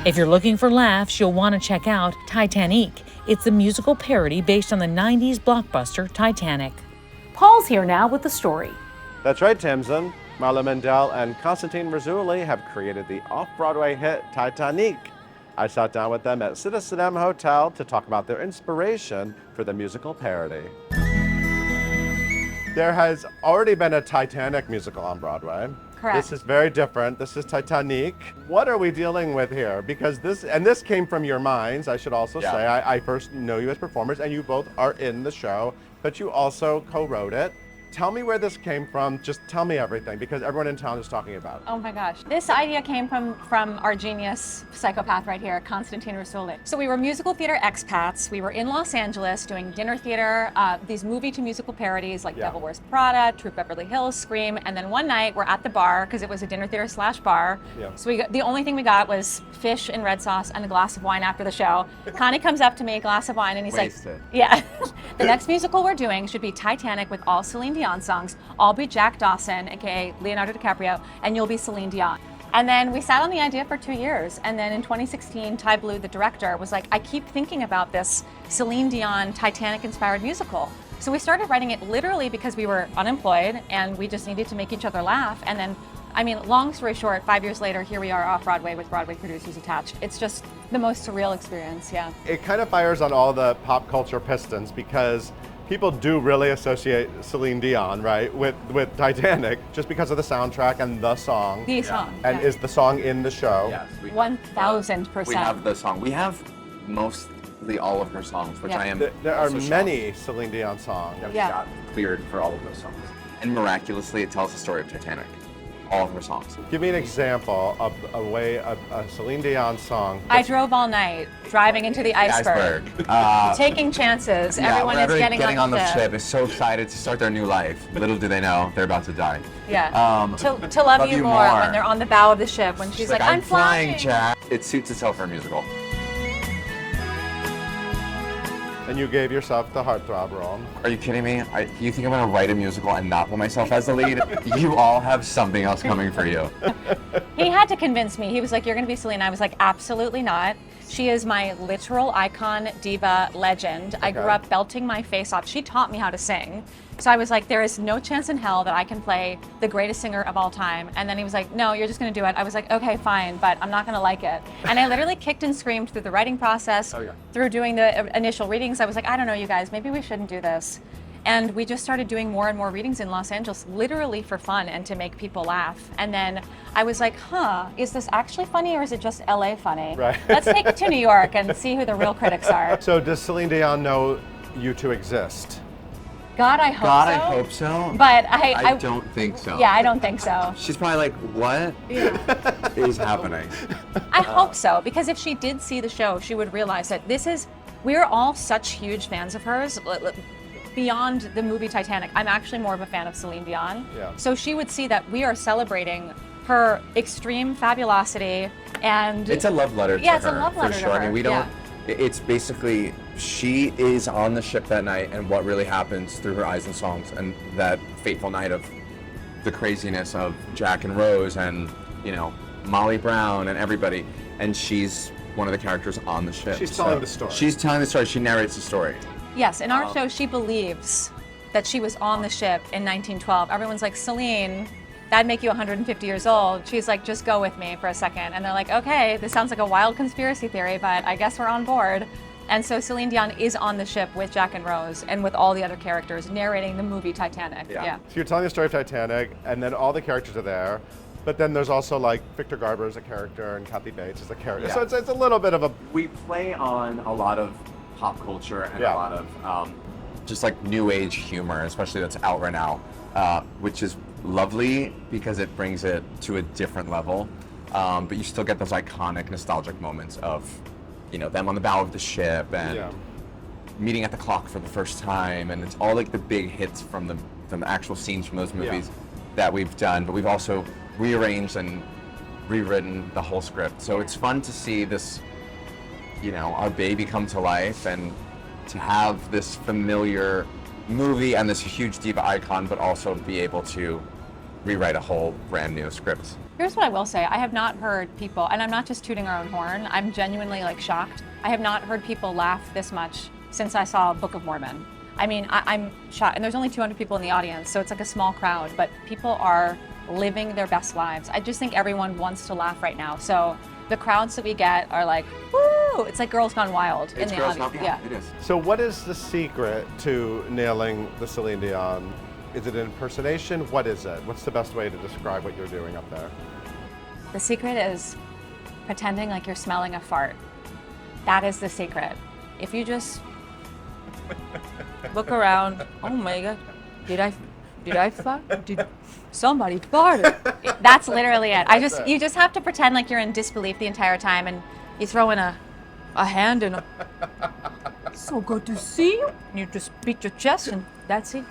If you're looking for laughs, you'll want to check out Titanic. It's a musical parody based on the 90s blockbuster Titanic. Paul's here now with the story. That's right, Tamsin. Marla Mendel and Constantine Marzulli have created the off-Broadway hit Titanic. I sat down with them at Citizen M Hotel to talk about their inspiration for the musical parody. There has already been a Titanic musical on Broadway. Correct. This is very different. This is Titanic. What are we dealing with here? Because this came from your minds, I should also say. I first know you as performers, and you both are in the show, but you also co-wrote it. Tell me where this came from. Just tell me everything, because everyone in town is talking about it. Oh my gosh. This idea came from our genius psychopath right here, Constantine Marzulli. So we were musical theater expats. We were in Los Angeles doing dinner theater, these movie to musical parodies like Devil Wears Prada, Troop Beverly Hills, Scream. And then one night we're at the bar, because it was a dinner theater / bar. Yeah. So the only thing we got was fish and red sauce and a glass of wine after the show. Connie comes up to me, a glass of wine, and he's Wasted. like, yeah. The next musical we're doing should be Titanic with all Celine Dion songs. I'll be Jack Dawson, aka Leonardo DiCaprio, and you'll be Celine Dion. And then we sat on the idea for 2 years. And then in 2016, Ty Blue, the director, was like, I keep thinking about this Celine Dion Titanic-inspired musical. So we started writing it literally because we were unemployed and we just needed to make each other laugh. And then, I mean, long story short, 5 years later, here we are off Broadway with Broadway producers attached. It's just the most surreal experience, yeah. It kind of fires on all the pop culture pistons, because people do really associate Celine Dion, right, with Titanic, just because of the soundtrack and the song. The song. And yeah. is the song in the show? Yes, 1000%. We have the song. We have mostly all of her songs, which Yeah. I am. There are also shocked many Celine Dion songs. that we Yeah. got cleared for all of those songs. And miraculously, it tells the story of Titanic. All of her songs. Give me an example of a Celine Dion song. I drove all night, driving into the iceberg. Taking chances. Everyone is getting on the ship is so excited to start their new life. Little do they know they're about to die. Yeah. To love you more when they're on the bow of the ship, when she's like, I'm flying. Jack. It suits itself for a musical. And you gave yourself the heartthrob role. Are you kidding me? You think I'm gonna write a musical and not put myself as the lead? You all have something else coming for you. He had to convince me. He was like, you're going to be Celine. I was like, absolutely not. She is my literal icon, diva, legend. I grew up belting my face off. She taught me how to sing. So I was like, there is no chance in hell that I can play the greatest singer of all time. And then he was like, no, you're just going to do it. I was like, okay, fine, but I'm not going to like it. And I literally kicked and screamed through the writing process, through doing the initial readings. I was like, I don't know, you guys, maybe we shouldn't do this. And we just started doing more and more readings in Los Angeles, literally for fun and to make people laugh. And then I was like, is this actually funny or is it just LA funny? Right. Let's take it to New York and see who the real critics are. So does Celine Dion know you two exist? God, I hope so. God, I hope so. But I don't think so. Yeah, I don't think so. She's probably like, what is happening? I hope so, because if she did see the show, she would realize that we're all such huge fans of hers. Beyond the movie Titanic, I'm actually more of a fan of Celine Dion. Yeah. So she would see that we are celebrating her extreme fabulosity, and It's a love letter to her. Yeah, it's a love letter for to sure. I her, mean, we don't. It's basically she is on the ship that night, and what really happens through her eyes and songs, and that fateful night of the craziness of Jack and Rose, and Molly Brown and everybody, and she's one of the characters on the ship. She's telling the story. She's telling the story. She narrates the story. Yes, in our show, she believes that she was on the ship in 1912. Everyone's like, Celine, that'd make you 150 years old. She's like, just go with me for a second. And they're like, okay, this sounds like a wild conspiracy theory, but I guess we're on board. And so Celine Dion is on the ship with Jack and Rose and with all the other characters narrating the movie Titanic. Yeah. So you're telling the story of Titanic, and then all the characters are there. But then there's also like Victor Garber is a character and Kathy Bates is a character. Yeah. So it's a little bit of a. We play on a lot of pop culture and a lot of just like new age humor, especially that's out right now, which is lovely because it brings it to a different level. But you still get those iconic, nostalgic moments of, them on the bow of the ship and meeting at the clock for the first time, and it's all like the big hits from the actual scenes from those movies that we've done. But we've also rearranged and rewritten the whole script. So it's fun to see this, our baby come to life, and to have this familiar movie and this huge diva icon, but also be able to rewrite a whole brand new script. Here's what I will say. I have not heard people, and I'm not just tooting our own horn, I'm genuinely like shocked. I have not heard people laugh this much since I saw Book of Mormon. I mean, I'm shocked. And there's only 200 people in the audience, so it's like a small crowd, but people are living their best lives. I just think everyone wants to laugh right now. So the crowds that we get are like, woo! It's like Girls Gone Wild in the audience. Yeah, it is. So what is the secret to nailing the Celine Dion? Is it an impersonation? What is it? What's the best way to describe what you're doing up there? The secret is pretending like you're smelling a fart. That is the secret. If you just look around, oh my God, did I fart? Did somebody farted? That's literally it. You just have to pretend like you're in disbelief the entire time, and you throw in a hand and so good to see you. And you just beat your chest, and that's it.